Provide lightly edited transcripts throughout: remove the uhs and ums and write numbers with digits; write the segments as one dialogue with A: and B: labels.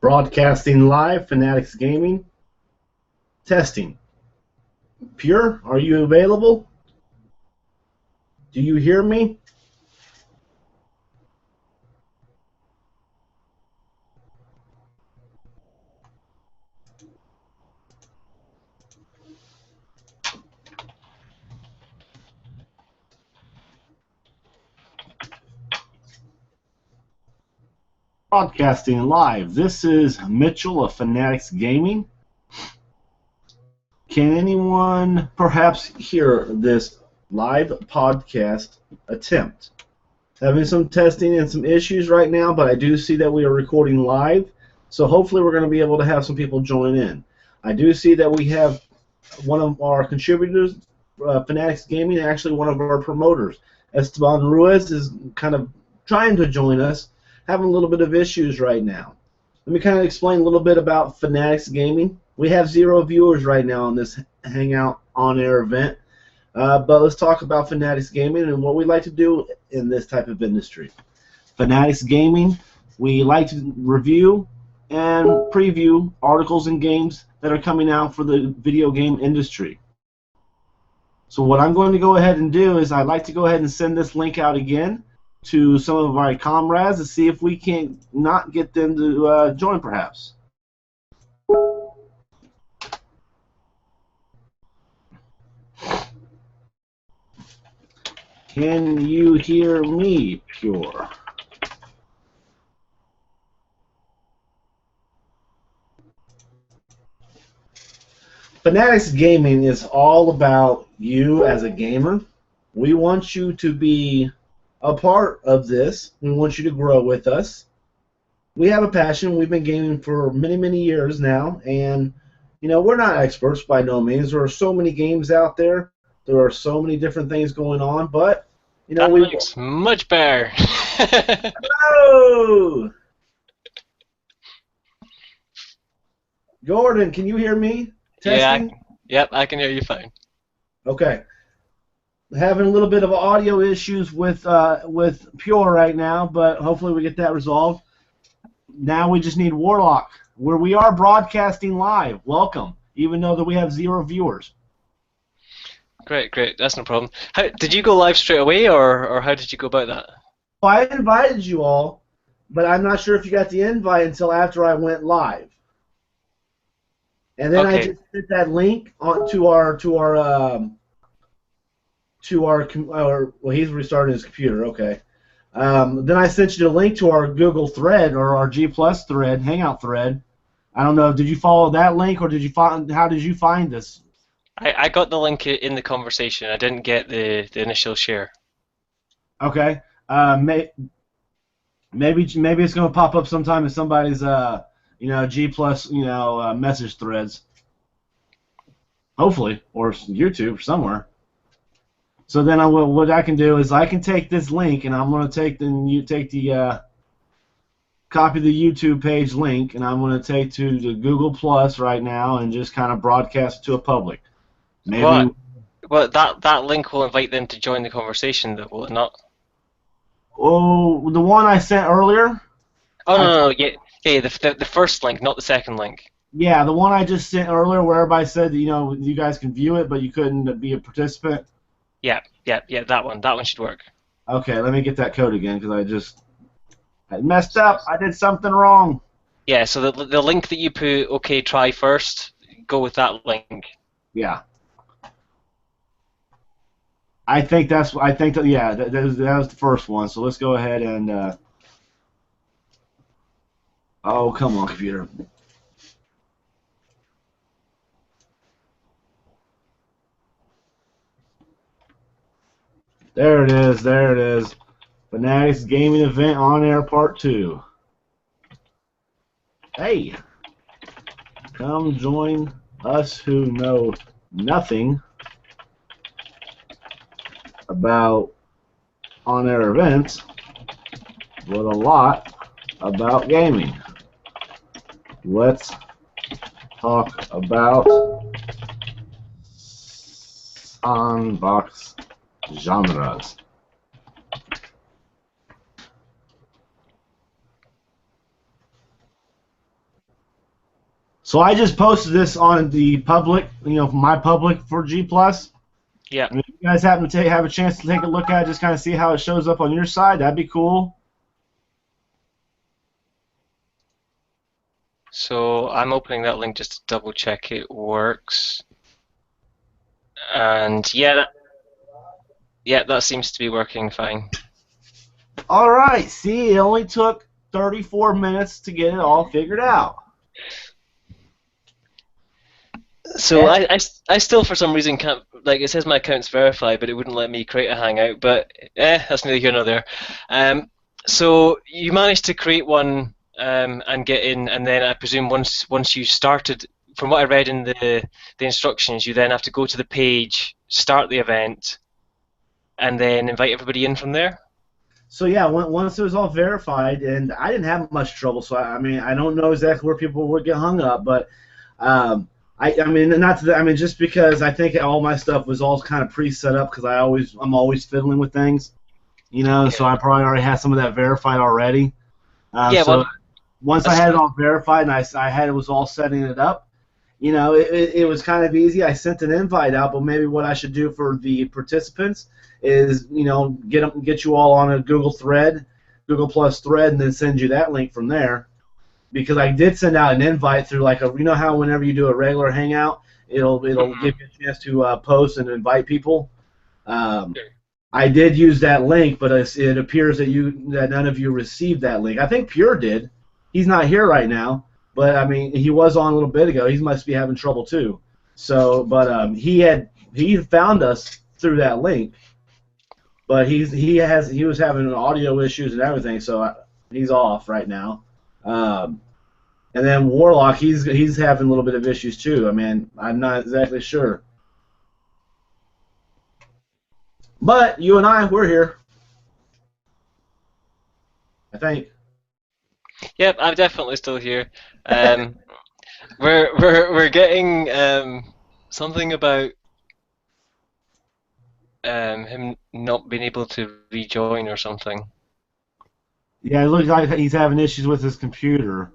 A: Broadcasting live, FANatics Gaming. Testing. Pure, are you available? Do you hear me? Broadcasting live. This is Mitchell of FANatics Gaming. Can anyone perhaps hear this live podcast attempt? Having some testing and some issues right now, but I do see that we are recording live, so hopefully we're going to be able to have some people join in. I do see that we have one of our contributors, FANatics Gaming, actually one of our promoters. Esteban Ruiz is kind of trying to join us, having a little bit of issues right now. Let me kind of explain a little bit about FANatics Gaming. We have 0 viewers right now on this Hangout on-air event, but let's talk about FANatics Gaming and what we like to do in this type of industry. FANatics Gaming, we like to review and preview articles and games that are coming out for the video game industry. So what I'm going to go ahead and do is I'd like to go ahead and send this link out again to some of my comrades to see if we can not get them to join perhaps. Can you hear me, Pure? FANatics Gaming is all about you as a gamer. We want you to be a part of this. We want you to grow with us. We have a passion. We've been gaming for many, many years now, and we're not experts by no means. There are so many games out there. There are so many different things going on, but
B: that looks much better.
A: Hello, Gordon. Can you hear me? Testing?
B: Yeah, I can hear you fine.
A: Okay. Having a little bit of audio issues with Pure right now, but hopefully we get that resolved. Now we just need Warlock, where we are broadcasting live. Welcome, even though that we have 0 viewers.
B: Great. That's no problem. Did you go live straight away, or how did you go about that?
A: Well, I invited you all, but I'm not sure if you got the invite until after I went live. And then I just sent that link to our well, he's restarting his computer. Okay. Then I sent you the link to our Google thread or our G+ thread, Hangout thread. I don't know. Did you follow that link, or did you find? How did you find this?
B: I got the link in the conversation. I didn't get the initial share.
A: Okay. Maybe it's going to pop up sometime in somebody's G+ message threads. Hopefully, or YouTube or somewhere. So then what I can do is I can take this link and I'm going to take the copy the YouTube page link and I'm going to take to the Google Plus right now and just kind of broadcast it to a public. Maybe.
B: Well, that link will invite them to join the conversation, though, will it not?
A: Oh, the one I sent earlier.
B: Oh no, yeah, the first link, not the second link.
A: Yeah, the one I just sent earlier, where everybody said that, you guys can view it, but you couldn't be a participant.
B: Yeah, that one should work.
A: Okay, let me get that code again because I messed up. I did something wrong.
B: Yeah, so the link that you put, okay, try first, go with that link.
A: Yeah. I think that was the first one. So let's go ahead and. Oh, come on, computer. There it is. FANatics Gaming Event On Air Part 2. Hey, come join us who know nothing about on-air events, but a lot about gaming. Let's talk about sandbox genres. So I just posted this on the public, my public for G+.
B: Yeah.
A: I mean, if you guys happen to have a chance to take a look at it, just kind of see how it shows up on your side, that'd be cool.
B: So I'm opening that link just to double check it works. And yeah, that seems to be working fine.
A: All right, see, it only took 34 minutes to get it all figured out.
B: So I still for some reason can't, like, it says my account's verified, but it wouldn't let me create a Hangout, but that's neither here nor there. So you managed to create one and get in, and then I presume once you started, from what I read in the instructions, you then have to go to the page, start the event, and then invite everybody in from there?
A: So yeah, once it was all verified, and I didn't have much trouble, so I mean, I don't know exactly where people would get hung up, but I mean, not to the, I mean, just because I think all my stuff was all kind of pre-set up because I'm always fiddling with things, so I probably already had some of that verified already.
B: Yeah,
A: so
B: well,
A: once I had it all verified and I had it was all setting it up, it was kind of easy. I sent an invite out, but maybe what I should do for the participants is, get you all on a Google Plus thread, and then send you that link from there. Because I did send out an invite through how whenever you do a regular Hangout, it'll give you a chance to post and invite people. I did use that link, but it appears that none of you received that link. I think Pure did. He's not here right now, but I mean he was on a little bit ago. He must be having trouble too. So, but he found us through that link, but he was having audio issues and everything, so he's off right now. And then Warlock, he's having a little bit of issues too. I mean, I'm not exactly sure. But you and we're here. I think.
B: Yep, I'm definitely still here. We're getting something about him not being able to rejoin or something.
A: Yeah, it looks like he's having issues with his computer.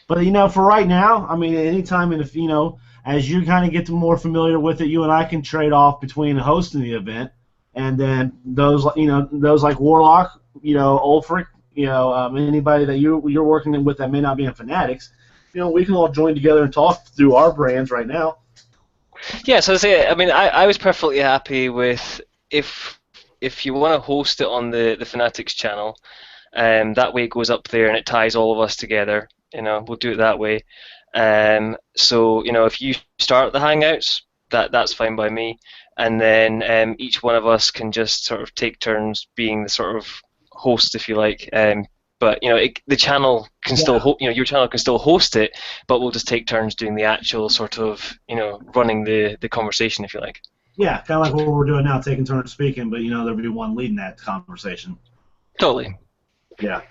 A: But for right now, I mean, anytime as you kind of get more familiar with it, you and I can trade off between hosting the event, and then those like Warlock, Ulfric, anybody that you're working with that may not be in Fanatics, we can all join together and talk through our brands right now.
B: Yeah, so I mean, I was perfectly happy with if you want to host it on the Fanatics channel, that way it goes up there and it ties all of us together. We'll do it that way. So if you start the Hangouts, that's fine by me, and then each one of us can just sort of take turns being the sort of host, if you like. But the channel can still your channel can still host it, but we'll just take turns doing the actual sort of running the conversation, if you like.
A: Yeah, kind of like what we're doing now, taking turns speaking, but there'll be one leading that conversation.
B: Totally.
A: Yeah.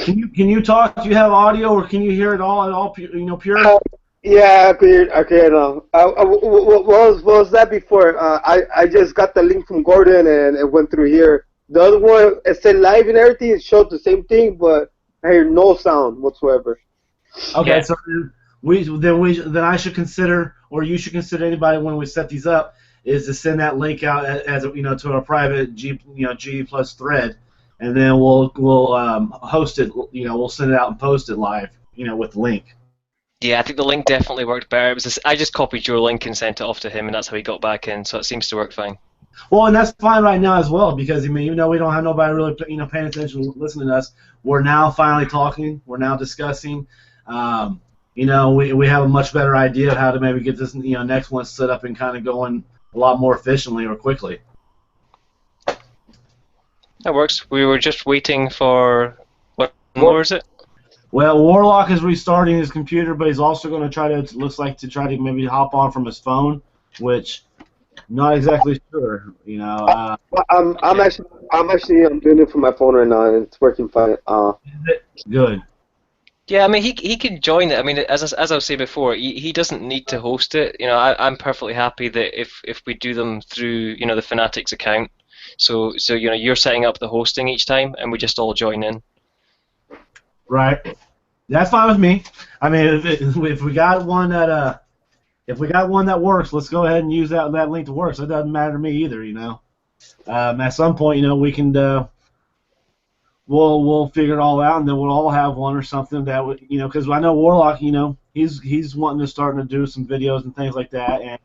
A: Can you talk? Do you have audio, or can you hear it all? At all, pure?
C: Yeah, I could hear it now. What was that before? I just got the link from Gordon and it went through here. The other one, it said live and everything. It showed the same thing, but I hear no sound whatsoever.
A: Okay, so then I should consider, or you should consider, anybody when we set these up, is to send that link out as to our private G Plus thread, and then we'll host it. We'll send it out and post it live. With the link.
B: Yeah, I think the link definitely worked better. I just copied your link and sent it off to him, and that's how he got back in. So it seems to work fine.
A: Well, and that's fine right now as well, because even though we don't have nobody really paying attention, listening to us, we're now finally talking. We're now discussing. We have a much better idea of how to maybe get this next one set up and kind of going a lot more efficiently or quickly.
B: That works. We were just waiting for what more is it?
A: Well, Warlock is restarting his computer, but he's also going to try to maybe hop on from his phone, which I'm not exactly sure.
C: I'm actually doing it from my phone right now, and it's working fine.
A: Good.
B: Yeah, I mean he can join it. I mean, as I was saying before, he doesn't need to host it. I'm perfectly happy that if we do them through the Fanatics account, so you're setting up the hosting each time, and we just all join in.
A: Right. That's fine with me. I mean, if we got one that works, let's go ahead and use that link to work. So it doesn't matter to me either, you know. At some point, you know, we can we'll figure it all out, and then we'll all have one or something that would, you know, because I know Warlock, you know, he's wanting to start to do some videos and things like that, and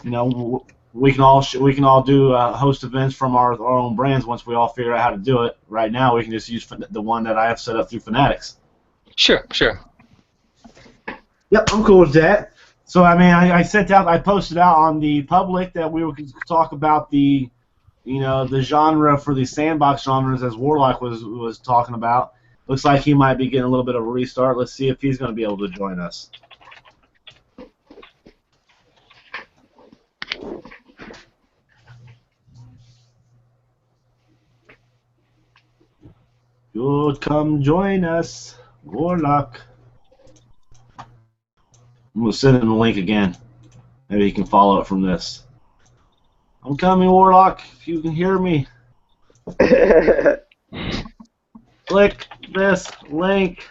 A: you know, we can all do host events from our own brands once we all figure out how to do it. Right now, we can just use the one that I have set up through FANatics.
B: Sure, sure.
A: Yep, I'm cool with that. So I mean, I posted out on the public that we would talk about the, you know, the genre for the sandbox genres as Warlock was talking about. Looks like he might be getting a little bit of a restart. Let's see if he's going to be able to join us. You'll come join us, Warlock. I'm going to send him the link again. Maybe he can follow it from this. I'm coming, Warlock, if you can hear me. Click this link.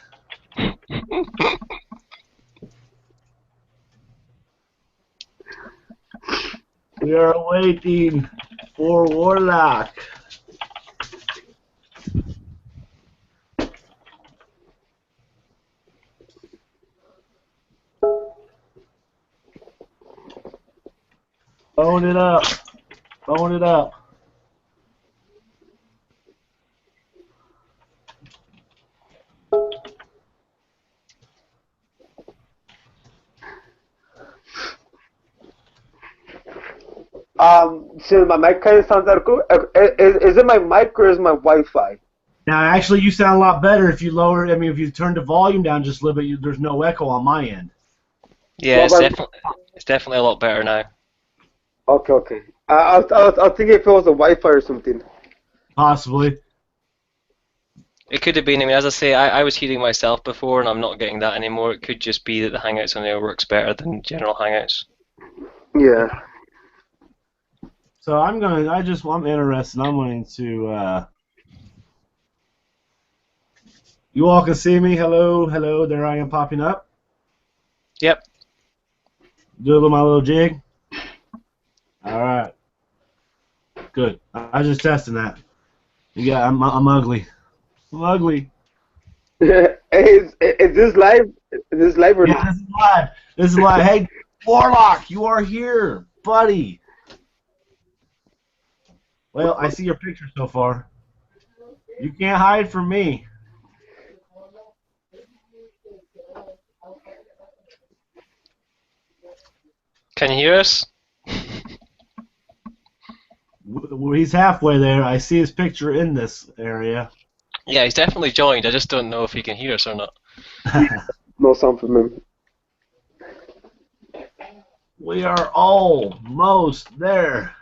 A: We are waiting for Warlock. Phone it up. Phone it up.
C: So my mic kind of sounds out of cool. Is it my mic or is my Wi-Fi?
A: Now, actually, you sound a lot better if you lower. I mean, if you turn the volume down just a little bit, there's no echo on my end.
B: Yeah, it's definitely a lot better now.
C: Okay, okay. I was thinking if it was a Wi-Fi or something.
A: Possibly.
B: It could have been. I mean, as I say, I was hearing myself before, and I'm not getting that anymore. It could just be that the Hangouts on there works better than general Hangouts.
C: Yeah.
A: So I'm interested. I'm going to. You all can see me. Hello, hello. There I am popping up.
B: Yep.
A: Do my little jig. All right. Good. I was just testing that. Yeah, I'm ugly. I'm ugly.
C: Is this live? Is this live or
A: Yeah,
C: not?
A: this is live. This is live. Hey, Warlock, you are here, buddy. Well, I see your picture so far. You can't hide from me.
B: Can you hear us?
A: He's halfway there. I see his picture in this area.
B: Yeah, he's definitely joined. I just don't know if he can hear us or not.
C: No sound from him.
A: We are almost there.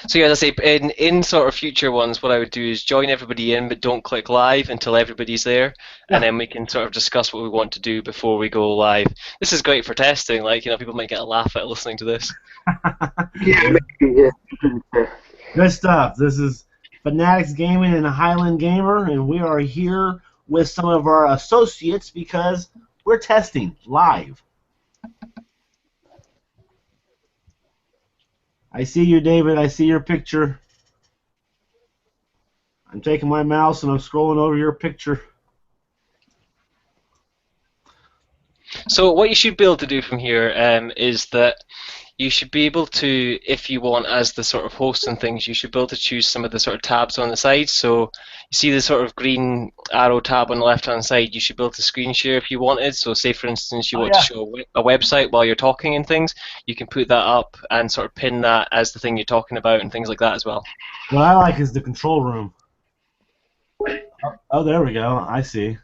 B: So yeah, as I say, in sort of future ones, what I would do is join everybody in, but don't click live until everybody's there, and then we can sort of discuss what we want to do before we go live. This is great for testing. Like, you know, people might get a laugh at listening to this.
C: Yeah, maybe, yeah.
A: Good stuff. This is FANatics Gaming and Highland Gamer, and we are here with some of our associates because we're testing live. I see you, David. I see your picture. I'm taking my mouse and I'm scrolling over your picture.
B: So what you should be able to do from here is that you should be able to, if you want, as the sort of host and things, you should be able to choose some of the sort of tabs on the side. So you see the sort of green arrow tab on the left-hand side, you should be able to screen share if you wanted. So say, for instance, you want to show a website while you're talking and things, you can put that up and sort of pin that as the thing you're talking about and things like that as well.
A: What I like is the control room. Oh, there we go. I see.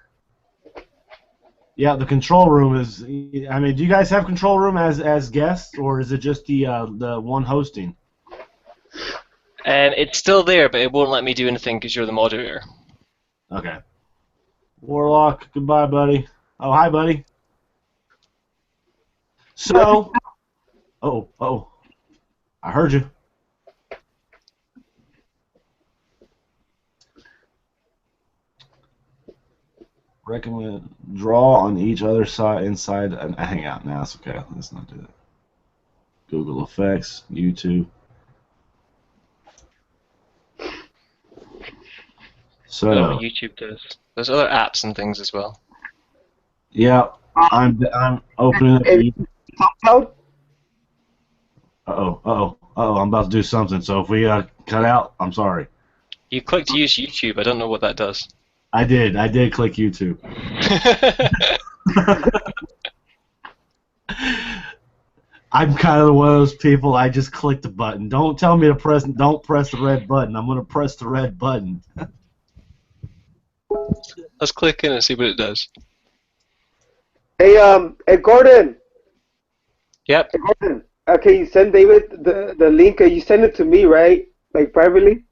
A: Yeah, the control room is. I mean, do you guys have control room as guests, or is it just the one hosting?
B: It's still there, but it won't let me do anything because you're the moderator.
A: Okay. Warlock, goodbye, buddy. Oh, hi, buddy. So, oh, I heard you. Recommend draw on each other side inside an hangout. Now it's okay. Let's not do that. Google Effects, YouTube.
B: I don't know what
A: So
B: YouTube does. There's other apps and things as well.
A: yeah, I'm opening up.
C: Cloud?
A: I'm about to do something. So if we cut out, I'm sorry.
B: You clicked use YouTube. I don't know what that does.
A: I did click YouTube. I'm kind of one of those people. I just click the button. Don't tell me to press. Don't press the red button. I'm gonna press the red button.
B: Let's click in and see what it does.
C: Hey, Gordon.
B: Yep.
C: Hey, Gordon. Okay, you send David the link. You send it to me, right? Like privately.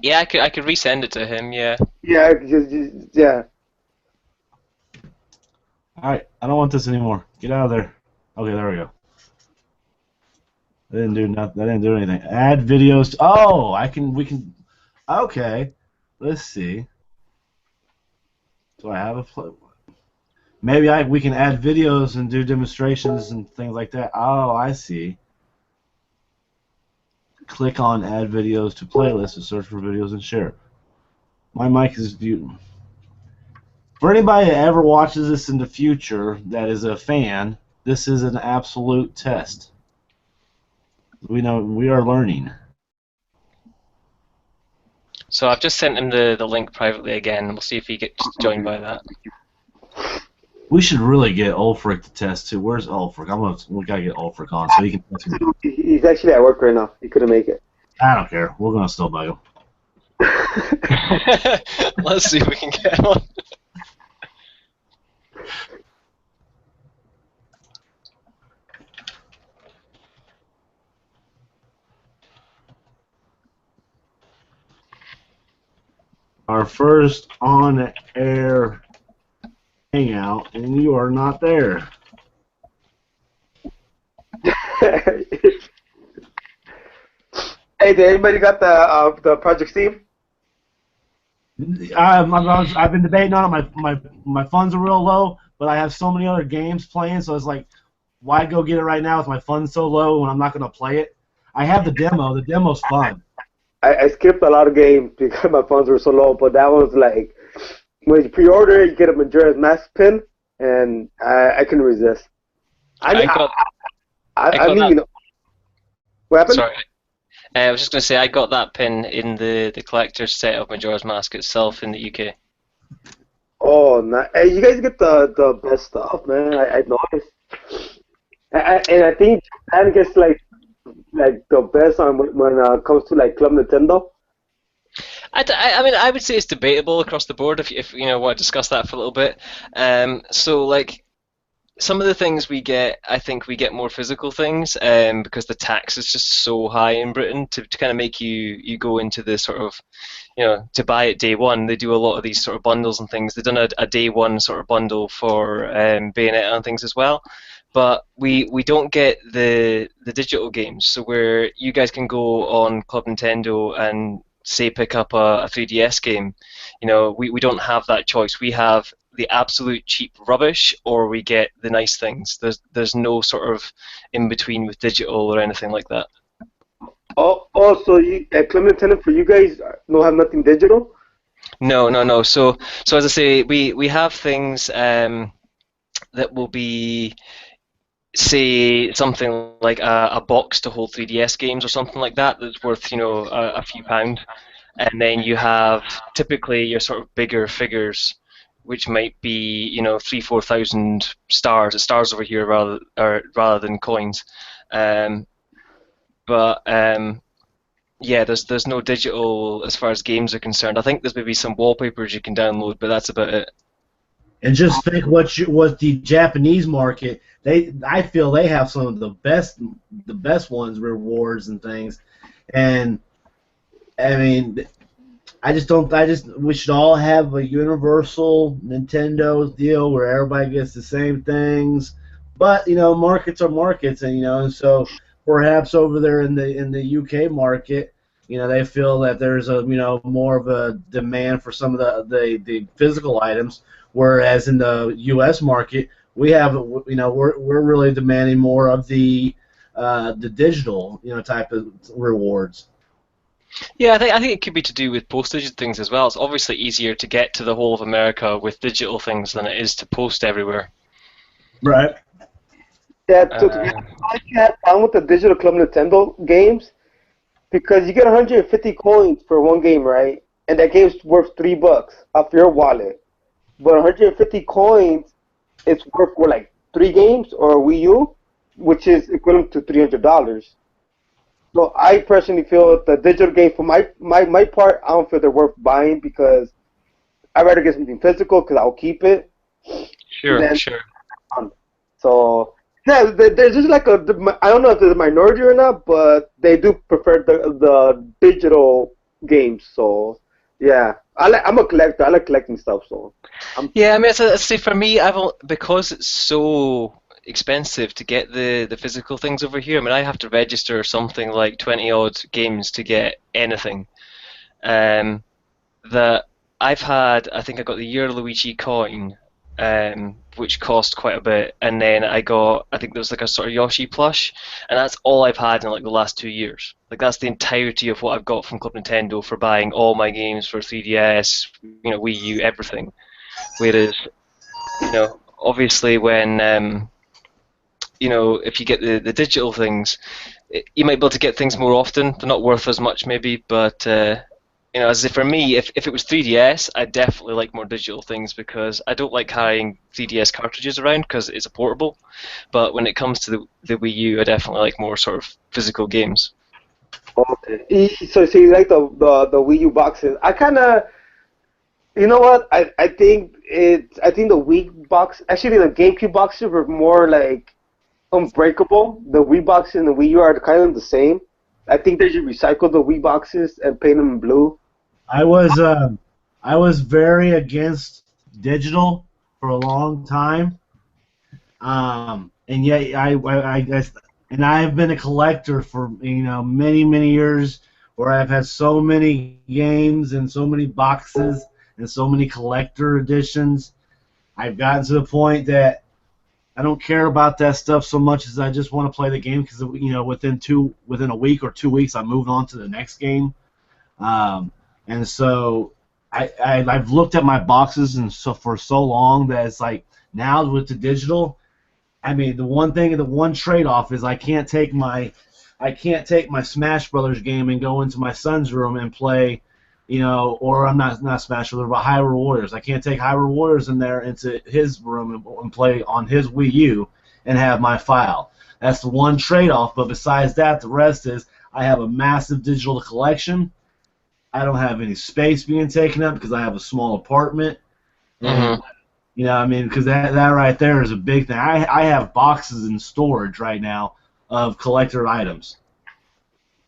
B: Yeah, I could resend it to him. Yeah.
C: Yeah, yeah.
A: All right, I don't want this anymore. Get out of there. Okay, there we go. I didn't do nothing. I didn't do anything. Add videos. Oh, we can. Okay, let's see. Do I have a play? Maybe we can add videos and do demonstrations and things like that. Oh, I see. Click on add videos to playlist and search for videos and share. My mic is viewed. For anybody that ever watches this in the future that is a fan, this is an absolute test. We know we are learning.
B: So I've just sent him the link privately again. We'll see if he gets joined by that.
A: We should really get Ulfric to test too. Where's Ulfric? We gotta get Ulfric on so he can test him.
C: He's actually at work right now. He couldn't make it.
A: I don't care. We're gonna still bug him.
B: Let's see if we can get him on.
A: Our first on-air hangout, and you are not there.
C: Hey, did anybody got the Project Steve?
A: I've been debating on it. My funds are real low, but I have so many other games playing, so it's like, why go get it right now with my funds so low when I'm not going to play it? I have the demo. The demo's fun.
C: I skipped a lot of games because my funds were so low, but that was like, when you pre-order, you get a Majora's Mask pin, and I couldn't resist. I mean, you know, what happened?
B: Sorry. I was just going to say I got that pin in the collector's set of Majora's Mask itself in the UK.
C: Oh, nice. Hey, you guys get the best stuff, man. I noticed. And I think Japan gets like the best on when it comes to like Club Nintendo.
B: I mean, I would say it's debatable across the board if you know want to discuss that for a little bit. So like some of the things we get, I think we get more physical things because the tax is just so high in Britain to kind of make you go into the sort of, you know, to buy it day one. They do a lot of these sort of bundles and things. They've done a day one sort of bundle for Bayonetta and things as well. But we don't get the digital games, so where you guys can go on Club Nintendo and say pick up a 3DS game, you know, we don't have that choice. We have the absolute cheap rubbish, or we get the nice things. There's no sort of in between with digital or anything like that.
C: Oh, so you at Club Nintendo for you guys don't have nothing digital?
B: No. So as I say, we have things that will be, say, something like a box to hold 3DS games or something like that that's worth, you know, a few pound, and then you have typically your sort of bigger figures, which might be, you know, 3,000-4,000 stars. It's stars over here rather than coins, but yeah, there's no digital as far as games are concerned. I think there's maybe some wallpapers you can download, but that's about it.
A: And just think what the Japanese market, I feel they have some of the best ones, rewards and things. And I mean, we should all have a universal Nintendo deal where everybody gets the same things. But, you know, markets are markets, and you know, so perhaps over there in the UK market, They feel that there's a more of a demand for some of the physical items, whereas in the U.S. market we have we're really demanding more of the digital type of rewards.
B: Yeah, I think it could be to do with postage and things as well. It's obviously easier to get to the whole of America with digital things than it is to post everywhere.
A: Right.
C: Yeah, to be honest, I had fun with the digital Club Nintendo games because you get 150 coins for one game, right? And that game's worth $3 off your wallet. But 150 coins, it's worth for like 3 games or a Wii U, which is equivalent to $300. So I personally feel the digital game, for my part, I don't feel they're worth buying because I'd rather get something physical because I'll keep it.
B: Sure, sure.
C: So yeah, there's just like I don't know if there's a minority or not, but they do prefer the digital games. So yeah, I'm a collector. I like collecting stuff. So
B: yeah, I mean, say for me, because it's so expensive to get the physical things over here. I mean, I have to register something like 20 odd games to get anything. That I've had, I think I got the Year Luigi coin, which cost quite a bit, and then I think there was like a sort of Yoshi plush, and that's all I've had in like the last 2 years. Like that's the entirety of what I've got from Club Nintendo for buying all my games for 3DS, Wii U, everything. Whereas, obviously when if you get the digital things, you might be able to get things more often. They're not worth as much maybe, but as if for me, if it was 3DS, I'd definitely like more digital things because I don't like carrying 3DS cartridges around because it's a portable. But when it comes to the Wii U, I definitely like more sort of physical games.
C: okay. So you like the Wii U boxes? I kind of, you know what? I think the Wii box, actually the GameCube boxes were more like unbreakable. The Wii boxes and the Wii U are kind of the same. I think they should recycle the Wii boxes and paint them in blue.
A: I was very against digital for a long time, and yet I guess, and I have been a collector for many years, where I've had so many games and so many boxes and so many collector editions. I've gotten to the point that I don't care about that stuff so much as I just want to play the game because within a week or 2 weeks I move on to the next game. And so I've looked at my boxes and so for so long that it's like now with the digital, I mean the one trade-off is I can't take my Smash Brothers game and go into my son's room and play, or I'm not Smash Brothers, but Hyrule Warriors. I can't take Hyrule Warriors in there into his room and play on his Wii U and have my file. That's the one trade-off. But besides that, the rest is I have a massive digital collection. I don't have any space being taken up because I have a small apartment. And, because that right there is a big thing. I have boxes in storage right now of collector items.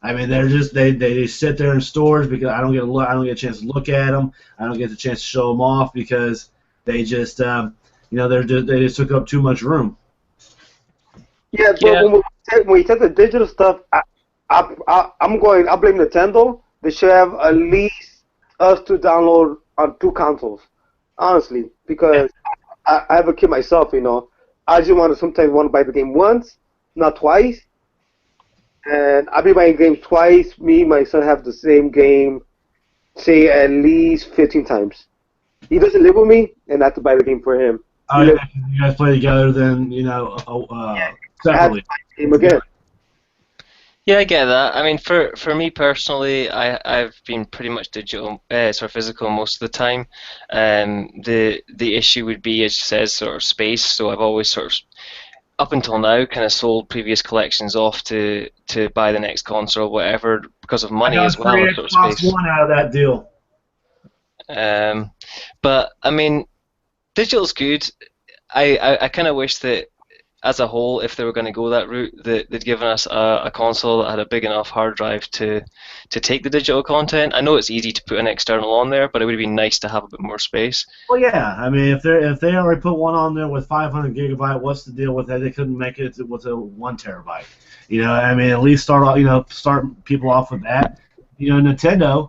A: I mean, they're just they sit there in storage because I don't get a chance to look at them. I don't get the chance to show them off because they just they just took up too much room.
C: Yeah, but when we take the digital stuff, I'll blame Nintendo. They should have at least us to download on 2 consoles, honestly, because I have a kid myself. I just sometimes want to buy the game once, not twice. And I'll be buying games twice. Me and my son have the same game, say, at least 15 times. He doesn't live with me, and I have to buy the game for him.
A: Oh, yeah, you guys play together, then, separately.
C: Game again.
B: Yeah, I get that. I mean, for me personally, I've been pretty much digital, sort of physical most of the time. The issue would be, as you said, sort of space. So I've always sort of, up until now, kind of sold previous collections off to buy the next console or whatever because of money as well.
A: I got Xbox One out of that deal.
B: But I mean, digital's good. I kind of wish that, as a whole, if they were going to go that route, that they'd given us a console that had a big enough hard drive to take the digital content. I know it's easy to put an external on there, but it would be nice to have a bit more space.
A: Well, yeah. I mean, if they already put one on there with 500 gigabyte, what's the deal with that? They couldn't make it with a 1 terabyte. I mean, at least start people off with that. Nintendo,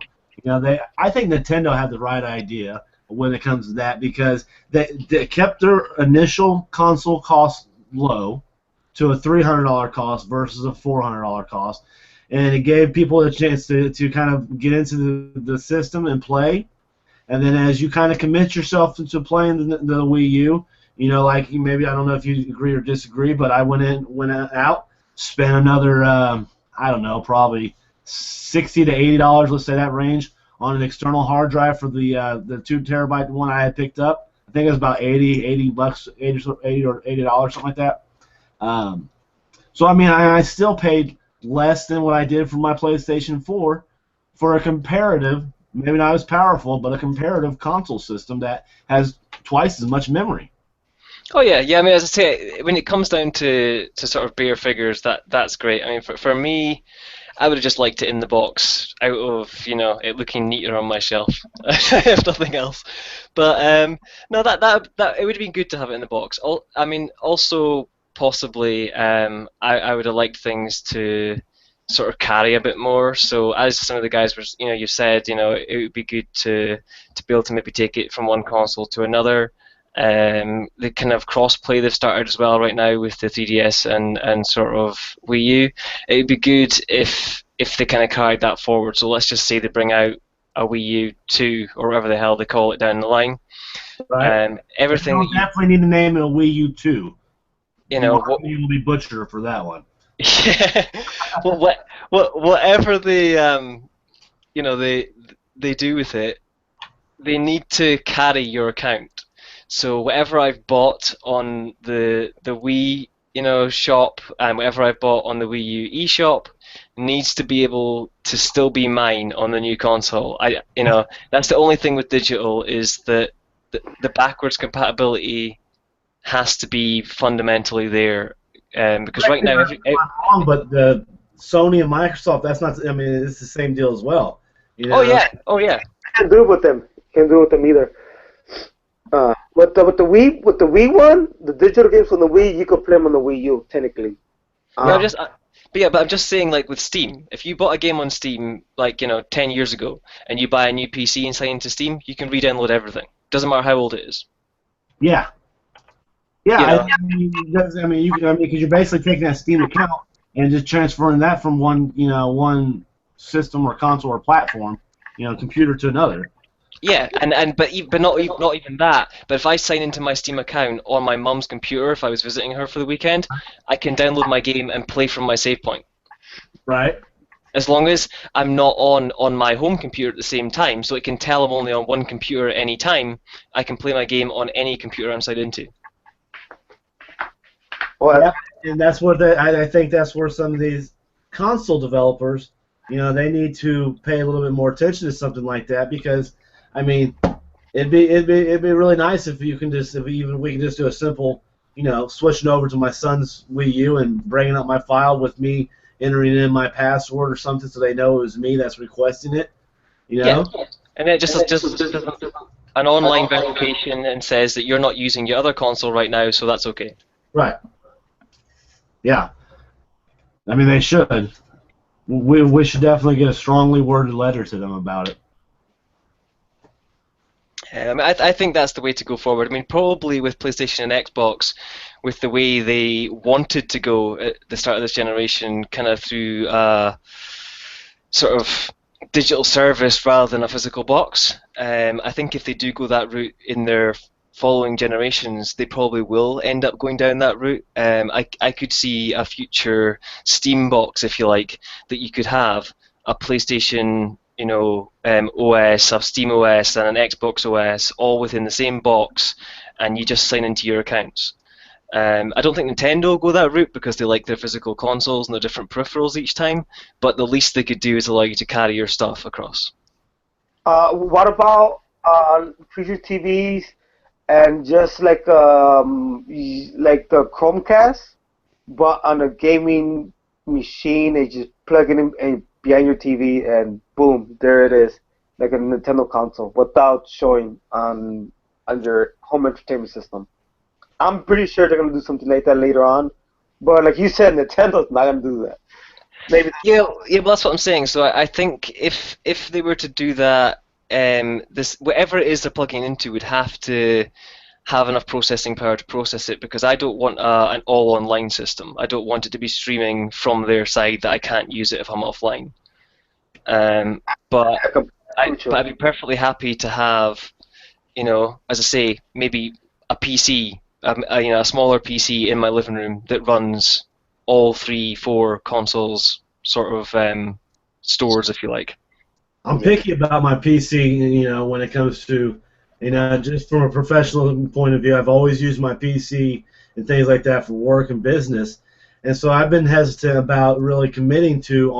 A: I think Nintendo had the right idea when it comes to that because they kept their initial console cost low to a $300 cost versus a $400 cost, and it gave people a chance to kind of get into the system and play. And then as you kind of commit yourself into playing the Wii U, like maybe I don't know if you agree or disagree, but I went out, spent another I don't know, probably $60 to $80, let's say that range, on an external hard drive for the 2 terabyte one I had picked up. I think it was about $80 bucks, $80 or $80, something like that. So I mean, I still paid less than what I did for my PlayStation 4 for a comparative, maybe not as powerful, but a comparative console system that has twice as much memory.
B: Oh yeah. I mean, as I say, when it comes down to sort of bare figures, that's great. I mean, for me, I would have just liked it in the box, out of it looking neater on my shelf, if nothing else. But no, that it would have been good to have it in the box. I mean, also possibly, I would have liked things to sort of carry a bit more. So as some of the guys were, you said, it would be good to be able to maybe take it from one console to another. The kind of cross-play they've started as well right now with the 3DS and sort of Wii U. It would be good if they kind of carried that forward. So let's just say they bring out a Wii U 2 or whatever the hell they call it down the line.
A: Right.
B: Everything.
A: They'll definitely need to name it a Wii U 2.
B: You
A: will be butchered for that one.
B: Yeah. Well, whatever they they do with it, they need to carry your account. So whatever I've bought on the Wii, shop, and whatever I've bought on the Wii U eShop needs to be able to still be mine on the new console. That's the only thing with digital is that the backwards compatibility has to be fundamentally there. Because right now,
C: wrong, but the Sony and Microsoft, that's not. I mean, it's the same deal as well.
B: Oh yeah.
C: Can't do it with them. Can't do it with them either. With the Wii one, the digital games on the Wii, you could play them on the Wii U technically.
B: But I'm just saying, like with Steam, if you bought a game on Steam, like 10 years ago, and you buy a new PC and sign into Steam, you can re-download everything. Doesn't matter how old it is.
A: Yeah. Yeah, because you're basically taking that Steam account and just transferring that from one system or console or platform, computer to another.
B: Yeah, but not even that. But if I sign into my Steam account on my mum's computer, if I was visiting her for the weekend, I can download my game and play from my save point.
A: Right.
B: As long as I'm not on my home computer at the same time, so it can tell I'm only on one computer at any time, I can play my game on any computer I'm signed into.
A: Well, yeah, and that's what I think that's where some of these console developers, they need to pay a little bit more attention to something like that because, I mean, it'd be really nice if we can just do a simple, switching over to my son's Wii U and bringing up my file with me entering in my password or something so they know it was me that's requesting it,
B: Yeah, and it just an online verification and says that you're not using your other console right now, so that's okay.
A: Right. Yeah. I mean, they should. We should definitely get a strongly worded letter to them about it.
B: I think that's the way to go forward. I mean, probably with PlayStation and Xbox, with the way they wanted to go at the start of this generation, kind of through sort of digital service rather than a physical box. I think if they do go that route in their following generations, they probably will end up going down that route. I could see a future Steam box, if you like, that you could have a PlayStation, OS, a Steam OS, and an Xbox OS all within the same box, and you just sign into your accounts. I don't think Nintendo will go that route because they like their physical consoles and their different peripherals each time, but the least they could do is allow you to carry your stuff across.
C: What about future TVs and just like the Chromecast, but on a gaming machine, they just plug it in behind your TV and boom, there it is, like a Nintendo console without showing on your home entertainment system. I'm pretty sure they're gonna do something like that later on, but like you said, Nintendo's not gonna do that. Maybe.
B: Yeah, well, that's what I'm saying. So I think if they were to do that, this whatever it is they're plugging into would have to have enough processing power to process it, because I don't want an all-online system. I don't want it to be streaming from their side that I can't use it if I'm offline. Um, but
C: I can
B: I
C: with you.
B: but I'd be perfectly happy to have, as I say, maybe a PC, a smaller PC in my living room that runs all three, four consoles, sort of stores, if you like.
A: I'm
C: Yeah.
A: picky about my PC, when it comes to, just from a professional point of view, I've always used my PC and things like that for work and business. And so I've been hesitant about really committing to,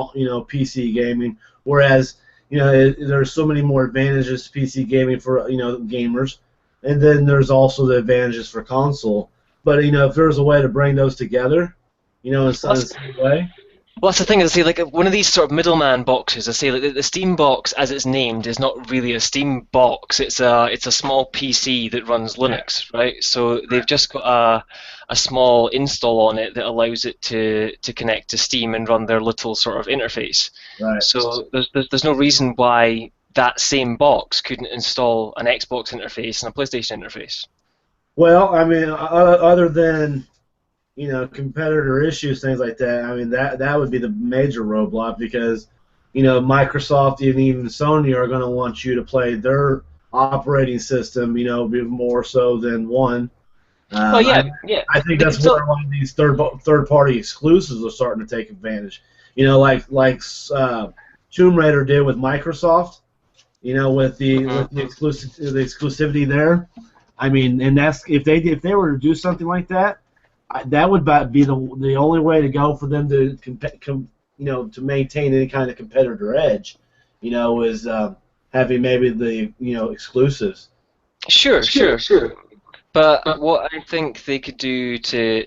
A: PC gaming, whereas, there's so many more advantages to PC gaming for, gamers. And then there's also the advantages for console. But, if there's a way to bring those together, in
B: Well,
A: some way.
B: Well, that's the thing. I say, like one of these sort of middleman boxes. I say, like the Steam box, as it's named, is not really a Steam box. It's a small PC that runs Linux, right? So they've just got a small install on it that allows it to connect to Steam and run their little sort of interface.
A: Right.
B: So there's no reason why that same box couldn't install an Xbox interface and a PlayStation interface.
A: Well, I mean, other than competitor issues, things like that. I mean, that would be the major roadblock because, Microsoft and even Sony are going to want you to play their operating system, more so than one.
B: Well, yeah,
A: I,
B: yeah.
A: I think
B: They can
A: that's where
B: still.
A: a lot of these third party exclusives are starting to take advantage. Like Tomb Raider did with Microsoft. With the exclusivity there. I mean, and that's if they were to do something like that, that would be the only way to go for them to to maintain any kind of competitor edge, is having maybe the exclusives.
B: Sure,
C: Sure,
B: sure.
C: sure.
B: But what I think they could do to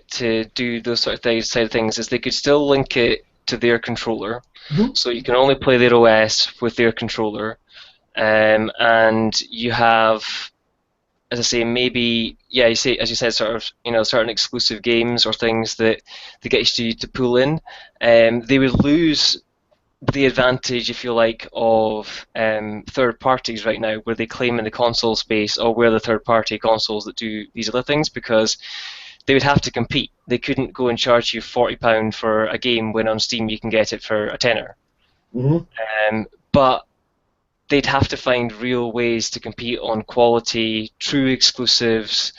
B: do those sort of side of things is they could still link it to their controller,
A: Mhm.
B: so you can only play their OS with their controller, and you have, as I say, maybe you say as you said, sort of certain exclusive games or things that get you to pull in. They would lose the advantage, if you like, of third parties right now, where they claim in the console space, or where the third party consoles that do these other things, because they would have to compete. They couldn't go and charge you £40 for a game when on Steam you can get it for a tenner.
A: Mhm.
B: But they'd have to find real ways to compete on quality, true exclusives,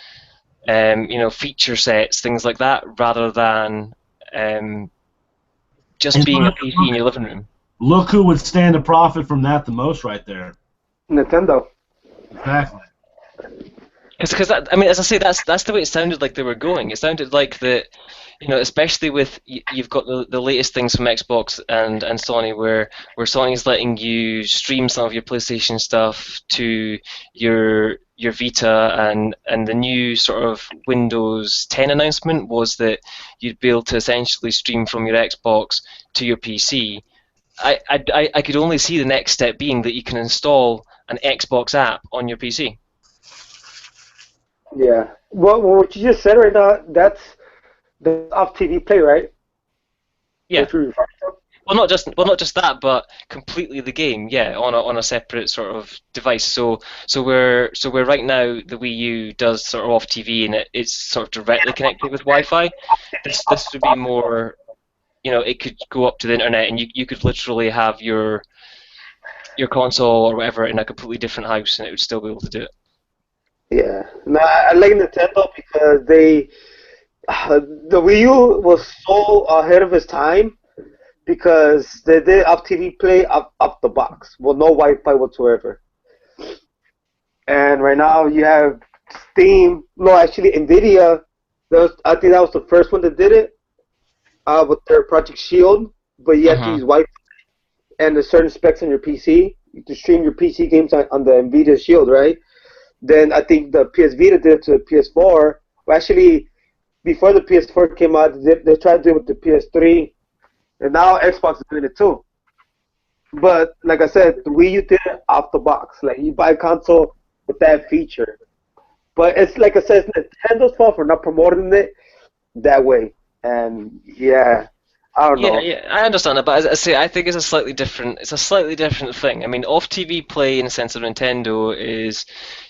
B: feature sets, things like that, rather than just
A: And
B: being a PC in your living room.
A: look who would stand to profit from that the most, right there.
C: Nintendo.
A: Exactly.
B: Because I mean, as I say, that's the way it sounded like they were going. It sounded like that, especially with you've got the latest things from Xbox and Sony, where Sony's letting you stream some of your PlayStation stuff to your Vita, and the new sort of Windows 10 announcement was that you'd be able to essentially stream from your Xbox to your PC. I could only see the next step being that you can install an Xbox app on your PC.
C: Yeah. Well, what you just said right now, that's off TV play, right?
B: Yeah.
C: What you're referring to?
B: Well, not just that, but completely the game, yeah, on a separate sort of device. So where right now the Wii U does sort of off TV and it's sort of directly connected with Wi-Fi. This would be more, it could go up to the internet, and you could literally have your console or whatever in a completely different house, and it would still be able to do it.
C: Yeah. No, I like Nintendo because the Wii U was so ahead of its time because they did up TV play up the box. Well, no Wi-Fi whatsoever. And right now you have Steam. No, actually Nvidia. I think that was the first one that did it with their Project Shield. But you have to use Wi-Fi and the certain specs on your PC to stream your PC games on the Nvidia Shield, right? Then I think the PS Vita did it to the PS4. Well, actually, before the PS4 came out, they tried to do it with the PS3, and now Xbox is doing it too. But like I said, the Wii U did it off the box. Like you buy a console with that feature. But it's like I said, it's Nintendo's fault for not promoting it that way. And yeah, I don't
B: Yeah,
C: know.
B: yeah, I understand that, but as I say, I think it's a slightly different thing. I mean, off TV play in the sense of Nintendo is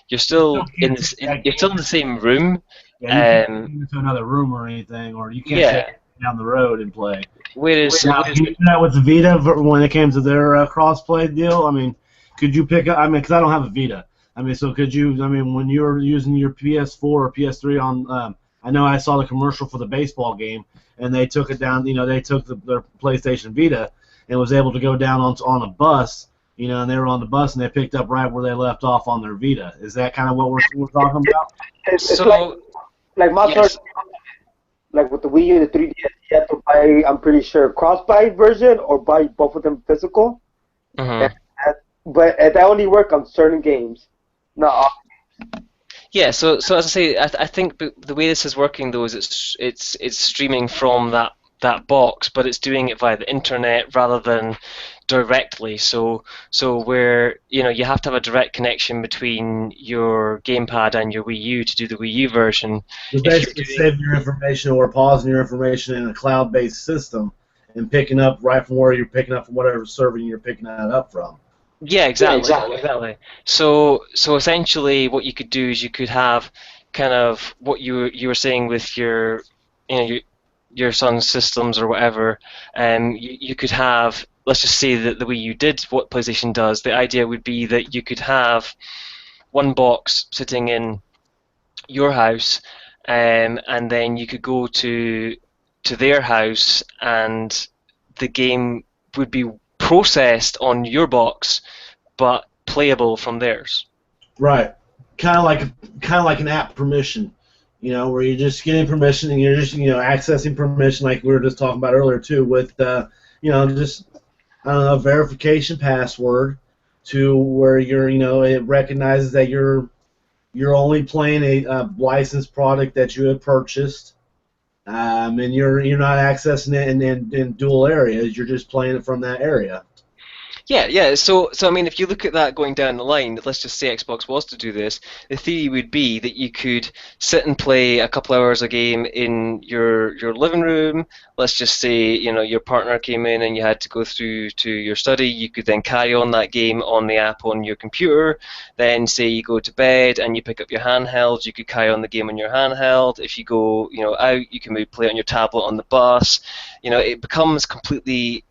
B: you're
A: You still
B: still
A: can't take that
B: you're still in
A: game.
B: the same room.
A: Yeah, you can't
B: Um,
A: take it to another room or anything, or you can't take
B: yeah.
A: it down the road and play.
B: Whereas,
A: Now,
B: whereas
A: can you do that with the Vita when it came to their cross-play deal? I mean, could you pick up? I mean, because I don't have a Vita. I mean, so could you? I mean, when you were using your PS4 or PS3 on, I know I saw the commercial for the baseball game, and they took it down. You know, they took their PlayStation Vita and was able to go down on a bus. You know, and they were on the bus and they picked up right where they left off on their Vita. Is that kind of what we're talking about?
C: It's
B: so
C: like Monster,
B: yes.
C: like with the Wii U and the 3DS, you have to buy, I'm pretty sure, cross-buy version or buy both of them physical.
B: Mhm.
C: But that only work on certain games. No,
B: Yeah, so as I say, I think the way this is working though is it's streaming from that box, but it's doing it via the internet rather than directly. So where you have to have a direct connection between your gamepad and your Wii U to do the Wii U version.
A: You're
B: If you're
A: basically
B: doing
A: saving your information or pausing your information in a cloud-based system and picking up right from where you're picking up from whatever server you're picking that up from.
B: Yeah, exactly, exactly. So essentially, what you could do is you could have kind of what you were saying with your you know your son's systems or whatever. You could have, let's just say that the way you did what PlayStation does. The idea would be that you could have one box sitting in your house, and then you could go to their house, and the game would be processed on your box but playable from theirs.
A: Right. Kind of like an app permission, where you're just getting permission and you're just accessing permission like we were just talking about earlier too with just I don't know verification password to where it recognizes that you're only playing a licensed product that you have purchased. And you're not accessing it in dual areas. You're just playing it from that area.
B: Yeah, yeah. So I mean, if you look at that going down the line, let's just say Xbox was to do this, the theory would be that you could sit and play a couple hours a game in your living room. Let's just say your partner came in and you had to go through to your study. You could then carry on that game on the app on your computer. Then say you go to bed and you pick up your handheld, you could carry on the game on your handheld. If you go out, you can maybe play it on your tablet on the bus. It becomes completely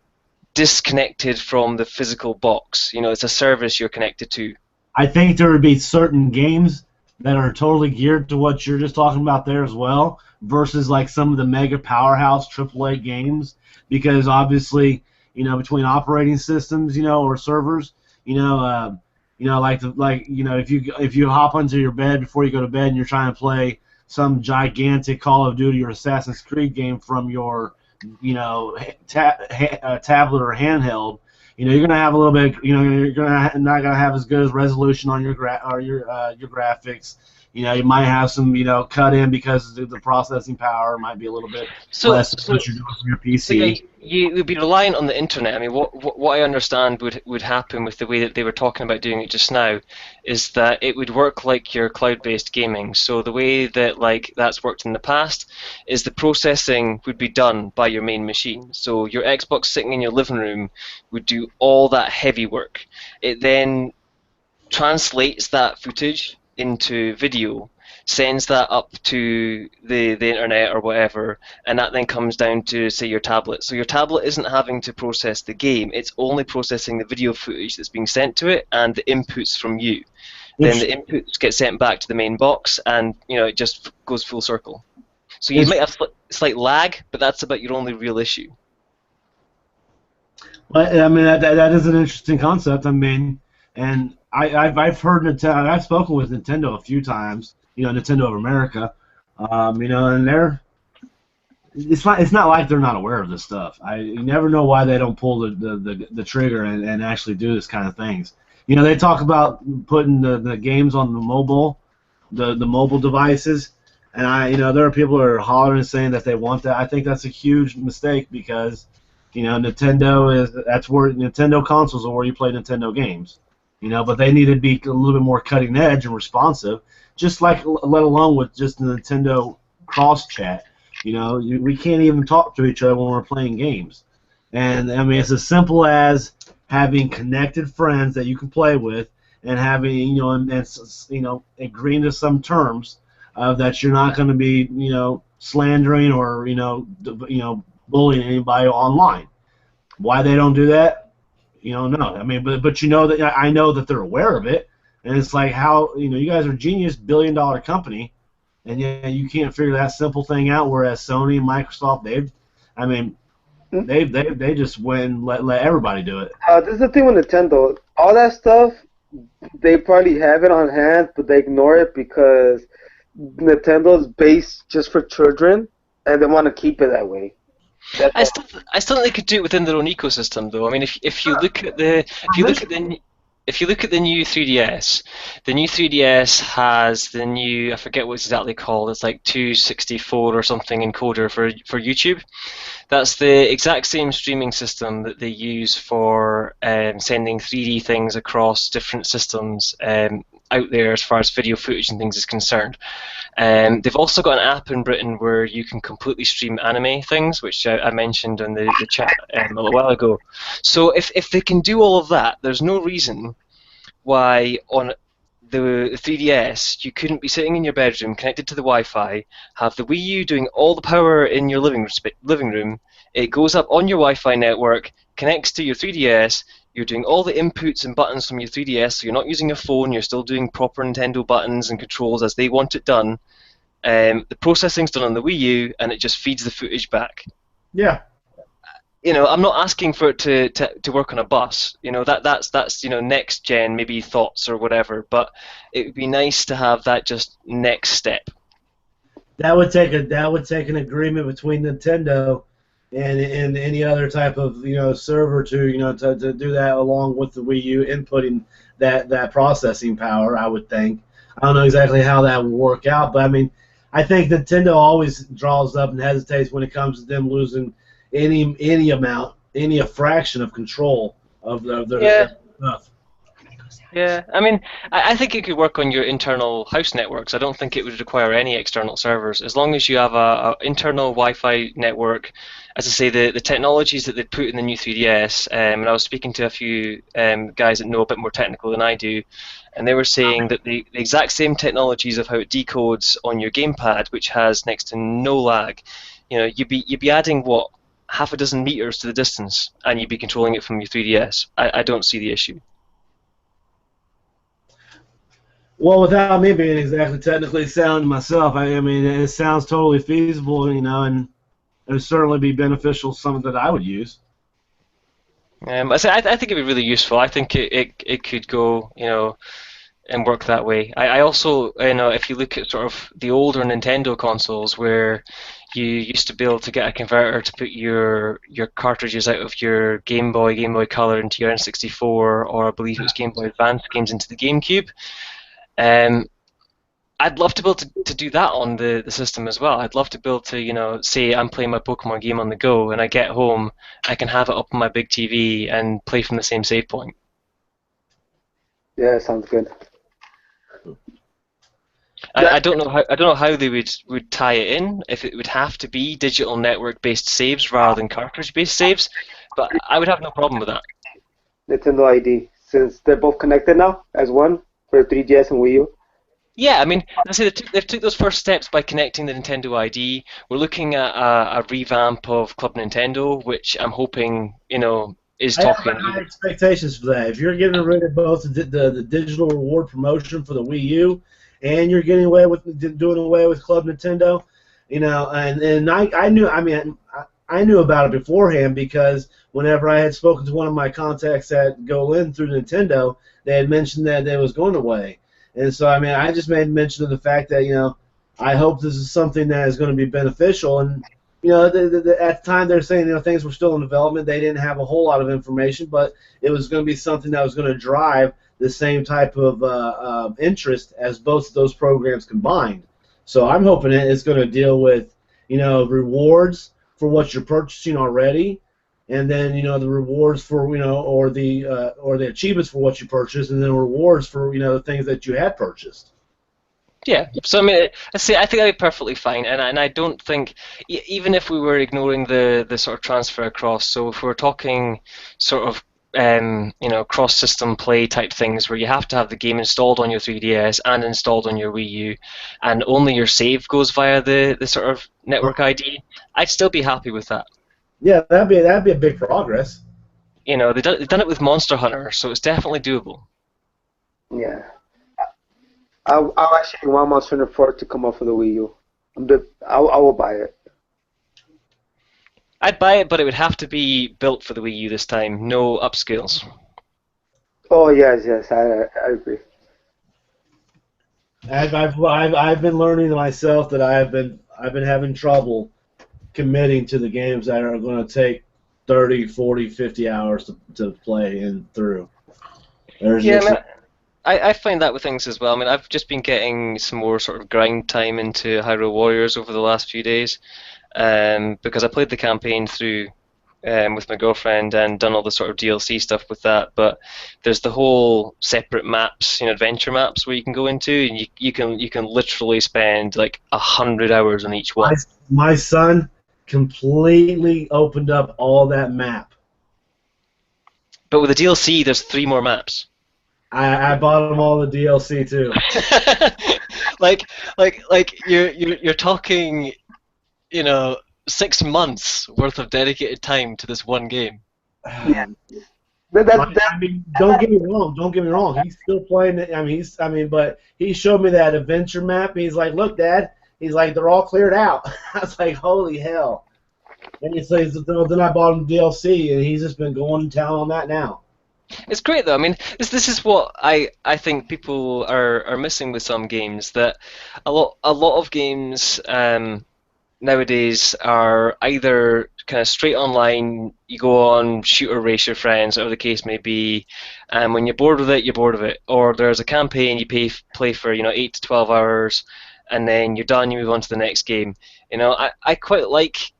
B: disconnected from the physical box. It's a service you're connected to.
A: I think there would be certain games that are totally geared to what you're just talking about there as well, versus like some of the mega powerhouse AAA games, because obviously, between operating systems, or servers, if you hop onto your bed before you go to bed and you're trying to play some gigantic Call of Duty or Assassin's Creed game from your tablet or handheld, you're gonna have a little bit, not gonna have as good as resolution on your your graphics. You might have some, cut in because the processing power might be a little bit less than what you're doing from your
B: So yeah,
A: PC.
B: you would be reliant on the internet. I mean, what I understand would happen with the way that they were talking about doing it just now is that it would work like your cloud-based gaming. So the way that that's worked in the past is the processing would be done by your main machine. So your Xbox sitting in your living room would do all that heavy work. It then translates that footage into video, sends that up to the internet or whatever, and that then comes down to, say, your tablet. So your tablet isn't having to process the game, it's only processing the video footage that's being sent to it and the inputs from you. Then
A: It's,
B: the inputs get sent back to the main box, and it just goes full circle. So you
A: it's
B: might have slight lag, but that's about your only real issue.
A: I mean, that is an interesting concept. I mean, and I've heard Nintendo. I've spoken with Nintendo a few times. Nintendo of America. And it's not like they're not aware of this stuff. You never know why they don't pull the trigger and actually do this kind of things. They talk about putting the games on the mobile devices, and there are people who are hollering and saying that they want that. I think that's a huge mistake because Nintendo consoles are where you play Nintendo games. But they need to be a little bit more cutting edge and responsive, just like let alone with just the Nintendo cross chat. We can't even talk to each other when we're playing games. And I mean, it's as simple as having connected friends that you can play with, and having and agreeing to some terms that you're not going to be slandering or bullying anybody online. Why they don't do that, no. I mean, but that I know that they're aware of it, and it's like how you guys are a genius billion-dollar company, and yet you can't figure that simple thing out. Whereas Sony and Microsoft, they just went and let everybody do it.
C: This is the thing with Nintendo. All that stuff, they probably have it on hand, but they ignore it because Nintendo's based just for children, and they want to keep it that way.
B: I still think they could do it within their own ecosystem, though. I mean, if you look at the new 3DS, the new 3DS has the new, I forget what it's exactly called. It's like 264 or something encoder for YouTube. That's the exact same streaming system that they use for sending 3D things across different systems out there as far as video footage and things is concerned. They've also got an app in Britain where you can completely stream anime things, which I mentioned in the chat a little while ago. So if they can do all of that, there's no reason why on the 3DS you couldn't be sitting in your bedroom connected to the Wi-Fi, have the Wii U doing all the power in your living room, it goes up on your Wi-Fi network, connects to your 3DS, you're doing all the inputs and buttons from your 3DS, so you're not using a phone, you're still doing proper Nintendo buttons and controls as they want it done. The processing's done on the Wii U, and it just feeds the footage back.
A: Yeah.
B: I'm not asking for it to work on a bus. That's next gen, maybe thoughts or whatever. But it would be nice to have that just next step.
A: That would take an agreement between Nintendo and any other type of server to do that along with the Wii U inputting that processing power. I would think. I don't know exactly how that would work out, but I mean, I think Nintendo always draws up and hesitates when it comes to them losing any fraction of control of their stuff.
B: Yeah, I mean, I think it could work on your internal house networks. I don't think it would require any external servers. As long as you have a internal Wi-Fi network, as I say, the technologies that they put in the new 3DS, and I was speaking to a few guys that know a bit more technical than I do, and they were saying that the exact same technologies of how it decodes on your gamepad, which has next to no lag, you'd be adding what, half a dozen meters to the distance, and you'd be controlling it from your 3DS. I don't see the issue.
A: Well, without me being exactly technically sound myself, I mean, it sounds totally feasible, and it would certainly be beneficial, something that I would use.
B: I think it'd be really useful. I think it could go, and work that way. I also, if you look at sort of the older Nintendo consoles where you used to be able to get a converter to put your cartridges out of your Game Boy Color into your N64, or I believe it was Game Boy Advance games into the GameCube. I'd love to be able to do that on the system as well. I'd love to be able to, say I'm playing my Pokemon game on the go and I get home, I can have it up on my big TV and play from the same save point.
C: Yeah, sounds good.
B: I don't know how they would tie it in, if it would have to be digital network-based saves rather than cartridge-based saves, but I would have no problem with that.
C: Nintendo ID, since they're both connected now as one for 3DS and Wii U.
B: Yeah, I mean, I say they've took those first steps by connecting the Nintendo ID. We're looking at a revamp of Club Nintendo, which I'm hoping, is talking.
A: I have high expectations for that. If you're getting rid of both the digital reward promotion for the Wii U, and you're doing away with Club Nintendo, and I knew about it beforehand because whenever I had spoken to one of my contacts at GoLin through Nintendo, they had mentioned that it was going away. And so, I mean, I just made mention of the fact that, I hope this is something that is going to be beneficial. And, at the time they're saying, things were still in development. They didn't have a whole lot of information, but it was going to be something that was going to drive the same type of interest as both of those programs combined. So I'm hoping it's going to deal with, rewards for what you're purchasing already, and then the rewards for or the achievements for what you purchased, and then rewards for the things that you had purchased.
B: Yeah, so I mean, I think that'd be perfectly fine, and I don't think even if we were ignoring the sort of transfer across, so if we're talking sort of cross-system play type things where you have to have the game installed on your 3DS and installed on your Wii U, and only your save goes via the sort of network ID, I'd still be happy with that.
A: Yeah, that'd be a big progress.
B: They've done it with Monster Hunter, so it's definitely doable.
C: Yeah. I actually want Monster Hunter 4 to come out for the Wii U. I will buy it.
B: I'd buy it, but it would have to be built for the Wii U this time. No upscales.
C: Oh yes, I agree.
A: I've been learning myself that I've been having trouble committing to the games that are going to take 30, 40, 50 hours to play and through.
B: I find that with things as well. I mean, I've just been getting some more sort of grind time into Hyrule Warriors over the last few days, because I played the campaign through with my girlfriend and done all the sort of DLC stuff with that. But there's the whole separate maps, adventure maps where you can go into, and you can literally spend like 100 hours on each one.
A: My son completely opened up all that map.
B: But with the DLC, there's 3 more maps.
A: I bought them all the DLC too.
B: like you're talking, 6 months worth of dedicated time to this one game.
C: Yeah.
A: I mean, don't get me wrong. He's still playing it. But he showed me that adventure map. And he's like, "Look, Dad." He's like, "They're all cleared out." I was like, "Holy hell!" And he says, "Then I bought him DLC, and he's just been going to town on that now."
B: It's great though. I mean, this is what I think people are missing with some games. That a lot of games nowadays are either kind of straight online. You go on, shoot or race your friends, whatever the case may be. And when you're bored with it, you're bored of it. Or there's a campaign you play for 8 to 12 hours, and then you're done. You move on to the next game. I quite like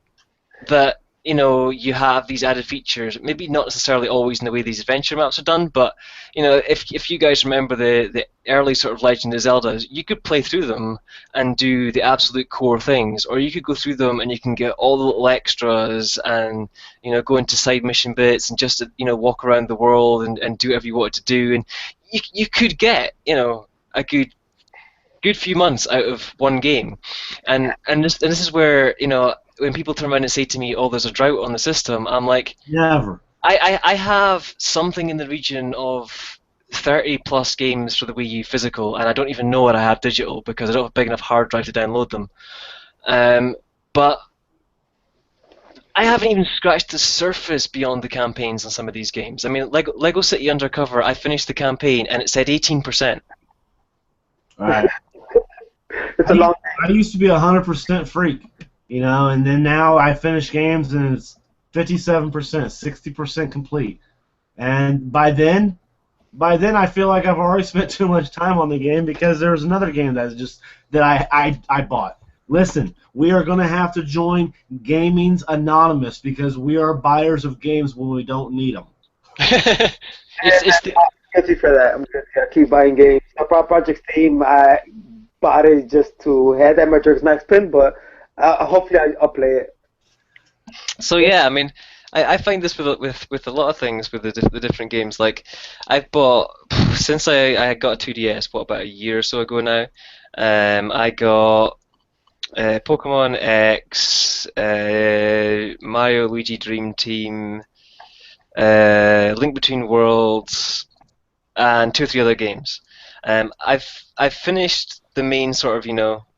B: that. You have these added features, maybe not necessarily always in the way these adventure maps are done, but if you guys remember the early sort of Legend of Zelda, you could play through them and do the absolute core things, or you could go through them and you can get all the little extras and go into side mission bits and just walk around the world and do whatever you want to do, and you could get a good few months out of one game, and this is where when people turn around and say to me, "Oh, there's a drought on the system," I'm like,
A: never.
B: I have something in the region of 30 plus games for the Wii U physical, and I don't even know what I have digital because I don't have a big enough hard drive to download them. But I haven't even scratched the surface beyond the campaigns on some of these games. I mean, Lego City Undercover, I finished the campaign and it said 18%.
A: Right.
C: It's a long.
A: I used to be 100% freak, and then now I finish games and it's 57%, 60% complete. And by then I feel like I've already spent too much time on the game because there's another game that I bought. Listen, we are going to have to join Gaming's Anonymous because we are buyers of games when we don't need them.
C: I'm guilty for that. I'm guilty. I keep buying games. Project Steam, I bought it just to have that Matrix Max pin, but hopefully I'll play it.
B: So yeah, I mean, I find this with a lot of things with the different games. Like I've bought since I got a 2DS, about a year or so ago now. I got Pokemon X, Mario Luigi Dream Team, Link Between Worlds, and 2 or 3 other games. I've finished the main sort of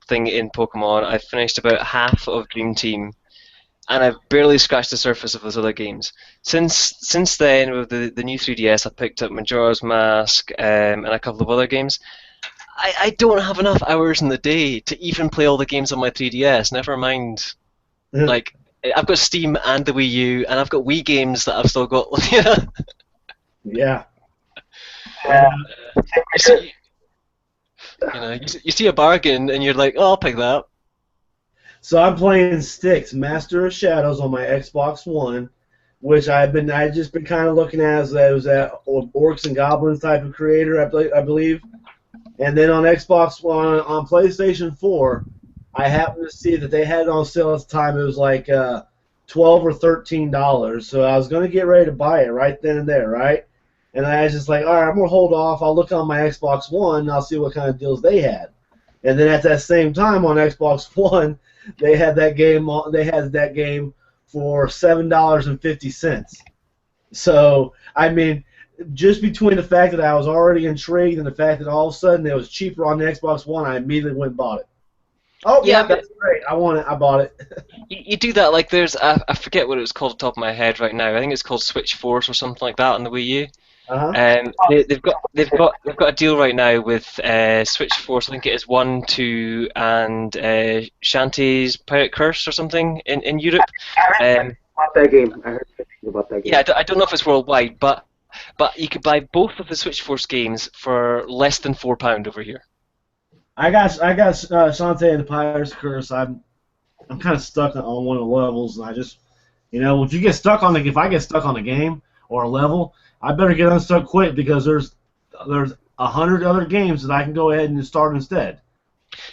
B: thing in Pokemon. I've finished about half of Dream Team, and I've barely scratched the surface of those other games. Since then, with the new 3DS, I picked up Majora's Mask and a couple of other games. I don't have enough hours in the day to even play all the games on my 3DS. Never mind, like I've got Steam and the Wii U, and I've got Wii games that I've still got.
A: Yeah.
B: You see a bargain, and you're like, "Oh, I'll pick that up."
A: So I'm playing Styx, Master of Shadows on my Xbox One, which I've just been kind of looking at as that Orcs and Goblins type of creator, I believe. And then on Xbox One, on PlayStation 4, I happened to see that they had it on sale at the time. It was like $12 or $13. So I was going to get ready to buy it right then and there, right? And I was just like, all right, I'm going to hold off. I'll look on my Xbox One and I'll see what kind of deals they had. And then at that same time on Xbox One, they had that game. They had that game for $7.50. So I mean, just between the fact that I was already intrigued and the fact that all of a sudden it was cheaper on the Xbox One, I immediately went and bought it. Oh yeah, that's great. I want it. I bought it.
B: You do that, like there's I forget what it was called off the top of my head right now. I think it's called Switch Force or something like that on the Wii U. They've got a deal right now with Switch Force. I think it is 1, 2, and Shantae's Pirate Curse or something in Europe.
C: I heard about that game. I heard about that game.
B: Yeah, I don't know if it's worldwide, but you could buy both of the Switch Force games for less than £4 over here.
A: I got Shantae and the Pirate's Curse. I'm kind of stuck on one of the levels, and I just, if I get stuck on a game or a level, I better get unstuck quick because there's 100 other games that I can go ahead and start instead.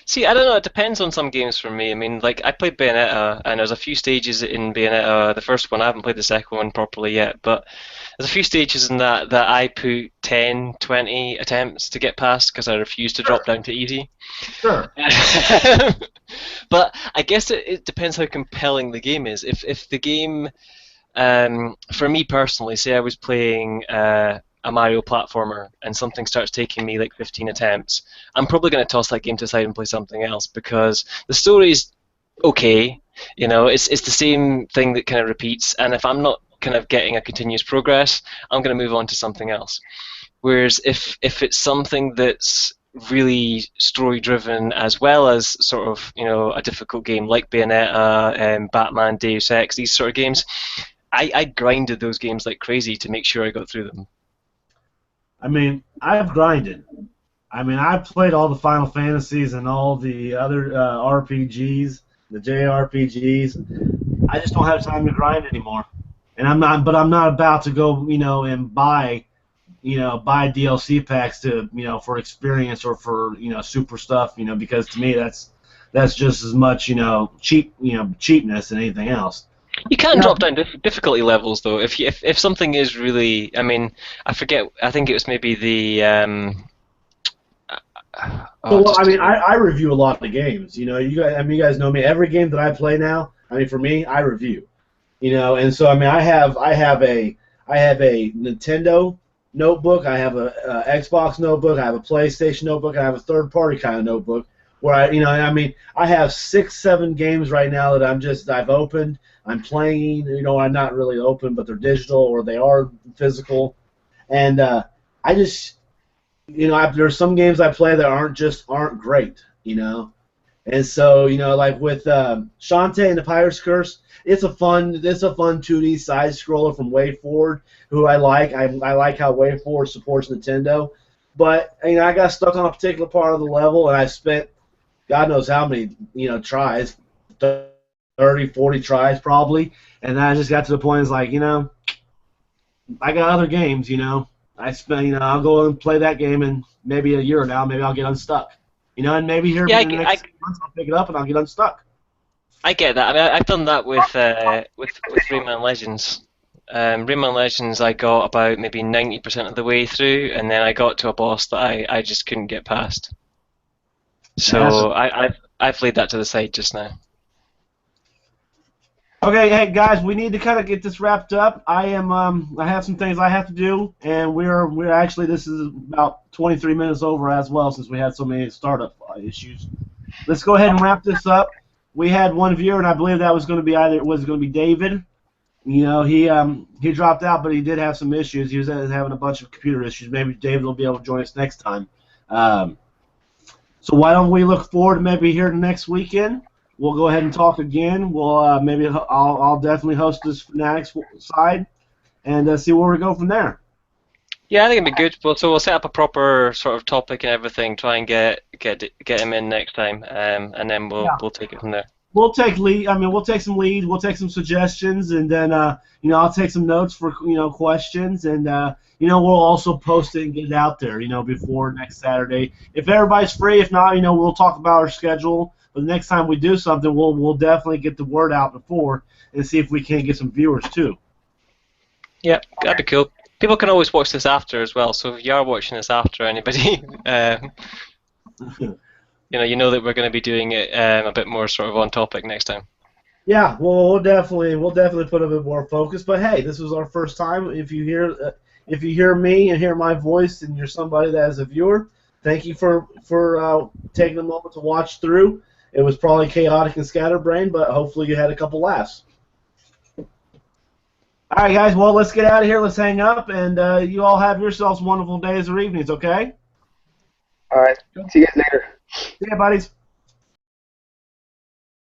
B: See, I don't know. It depends on some games for me. I mean, like I played Bayonetta, and there's a few stages in Bayonetta. The first one, I haven't played the second one properly yet, but there's a few stages in that I put 10, 20 attempts to get past because I refuse to drop down to easy.
A: Sure.
B: But I guess it depends how compelling the game is. If the game, for me personally, say I was playing a Mario platformer and something starts taking me like 15 attempts, I'm probably going to toss that game to the side and play something else because the story's okay. It's the same thing that kind of repeats, and if I'm not kind of getting a continuous progress, I'm going to move on to something else. Whereas if it's something that's really story driven as well as sort of a difficult game like Bayonetta, Batman, Deus Ex, these sort of games, I grinded those games like crazy to make sure I got through them.
A: I mean, I've grinded. I mean, I've played all the Final Fantasies and all the other RPGs, the JRPGs. I just don't have time to grind anymore. And I'm not about to go, and buy DLC packs to, for experience or for, super stuff, because to me that's just as much, cheapness than anything else.
B: You can drop down difficulty levels though. If something is really, I mean, I forget. I think it was maybe the.
A: I review a lot of the games. You guys know me. Every game that I play now, for me, I review. And so I have a Nintendo notebook. I have a Xbox notebook. I have a PlayStation notebook. I have a third-party kind of notebook where I have 6, 7 games right now that I've opened. I'm playing, I'm not really open, but they're digital or they are physical, and I just, there's some games I play that aren't great, and so like with Shantae and the Pirate's Curse, it's a fun 2D side scroller from WayForward, who I like. I like how WayForward supports Nintendo, but I got stuck on a particular part of the level, and I spent God knows how many tries. 30, 40 tries probably, and then I just got to the point. It's like, I got other games. I spend, I'll go and play that game, and maybe a year now, maybe I'll get unstuck. And maybe here in the next 6 months I'll pick it up and I'll get unstuck.
B: I get that. I mean, I've done that with Rayman Legends. Rayman Legends, I got about maybe 90% of the way through, and then I got to a boss that I just couldn't get past. So I've laid that to the side just now.
A: Okay, hey guys, we need to kind of get this wrapped up. I have some things I have to do, and we're actually, this is about 23 minutes over as well, since we had so many startup issues. Let's go ahead and wrap this up. We had one viewer, and I believe that was going to be David. He dropped out, but he did have some issues. He was having a bunch of computer issues. Maybe David will be able to join us next time. So why don't we look forward to maybe here next weekend? We'll go ahead and talk again. We'll maybe I'll definitely host this FANatics side and see where we go from there.
B: Yeah, I think it'd be good. So we'll set up a proper sort of topic and everything. Try and get him in next time, and then we'll take it from there.
A: we'll take lead. I mean, we'll take some leads. We'll take some suggestions, and then I'll take some notes for questions, and we'll also post it and get it out there, before next Saturday. If everybody's free, if not, we'll talk about our schedule. But the next time we do something, we'll definitely get the word out before and see if we can get some viewers too.
B: Yeah, that'd be cool. People can always watch this after as well. So if you are watching this after anybody, you know that we're going to be doing it a bit more sort of on topic next time.
A: Yeah, well, we'll definitely put a bit more focus. But hey, this was our first time. If you hear me and hear my voice, and you're somebody that is a viewer, thank you for taking a moment to watch through. It was probably chaotic and scatterbrained, but hopefully you had a couple laughs. All right, guys. Well, let's get out of here. Let's hang up, and you all have yourselves wonderful days or evenings. Okay.
C: All right. See you guys later.
A: See ya, buddies.